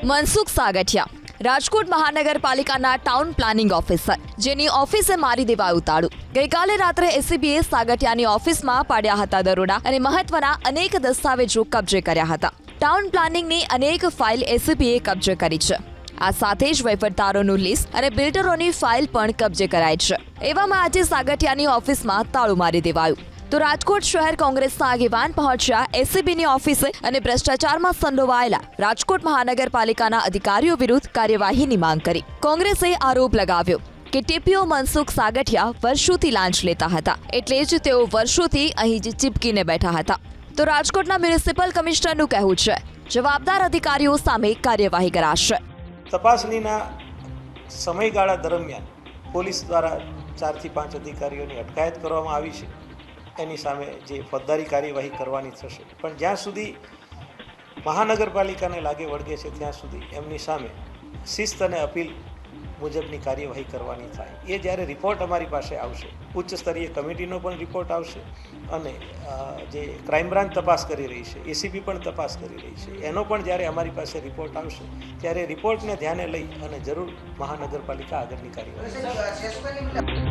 મનસુખ સાગઠિયા રાજકોટ મહાનગરપાલિકાના town planning officer, જેની ઓફિસે મારી દેવાયું તાળું। ગઈકાલે રાત્રે એસીબીએ સાગઠિયાની ઓફિસમાં પાડ્યા હતા દરોડા અને મહત્વના અનેક દસ્તાવેજો કબજે કર્યા હતા। ટાઉન પ્લાનિંગની અનેક ફાઇલ એસીબીએ કબજે કરી છે। આ સાથે જ વહીવટદારોનું લિસ્ટ અને બિલ્ડરોની ફાઇલ પણ કબજે કરાઈ છે। એવામાં આજે સાગઠિયાની ઓફિસમાં તાળું મારી દેવાયું તો રાજકોટ શહેર કોંગ્રેસના આગેવાન પહોંચ્યા એસીબીની ઓફિસે અને ભ્રષ્ટાચારમાં સંડોવાયેલા રાજકોટ મહાનગરપાલિકાના અધિકારીઓ વિરુદ્ધ કાર્યવાહીની માંગ કરી। કોંગ્રેસે આરોપ લગાવ્યો કે ટીપીઓ મનસુખ સાગઠિયા વર્ષોથી લાંચ લેતા હતા, એટલે જ તેઓ વર્ષોથી અહીં જ ચીપકીને બેઠા હતા। તો રાજકોટના મ્યુનિસિપલ કમિશનરનું કહેવું છે, જવાબદાર અધિકારીઓ સામે કાર્યવાહી કરાશે। તપાસણીના સમયગાળા દરમિયાન પોલીસ દ્વારા 4 થી 5 અધિકારીઓની અટકાયત કરવામાં આવી છે। એની સામે જે ફોજદારી કાર્યવાહી કરવાની થશે, પણ જ્યાં સુધી મહાનગરપાલિકાને લાગે વળગે છે ત્યાં સુધી એમની સામે શિસ્ત અને અપીલ મુજબની કાર્યવાહી કરવાની થાય। એ જ્યારે રિપોર્ટ અમારી પાસે આવશે, ઉચ્ચ સ્તરીય કમિટીનો પણ રિપોર્ટ આવશે અને જે ક્રાઇમ બ્રાન્ચ તપાસ કરી રહી છે, એસીબી પણ તપાસ કરી રહી છે, એનો પણ જ્યારે અમારી પાસે રિપોર્ટ આવશે ત્યારે રિપોર્ટને ધ્યાને લઈ અને જરૂર મહાનગરપાલિકા આગળની કાર્યવાહી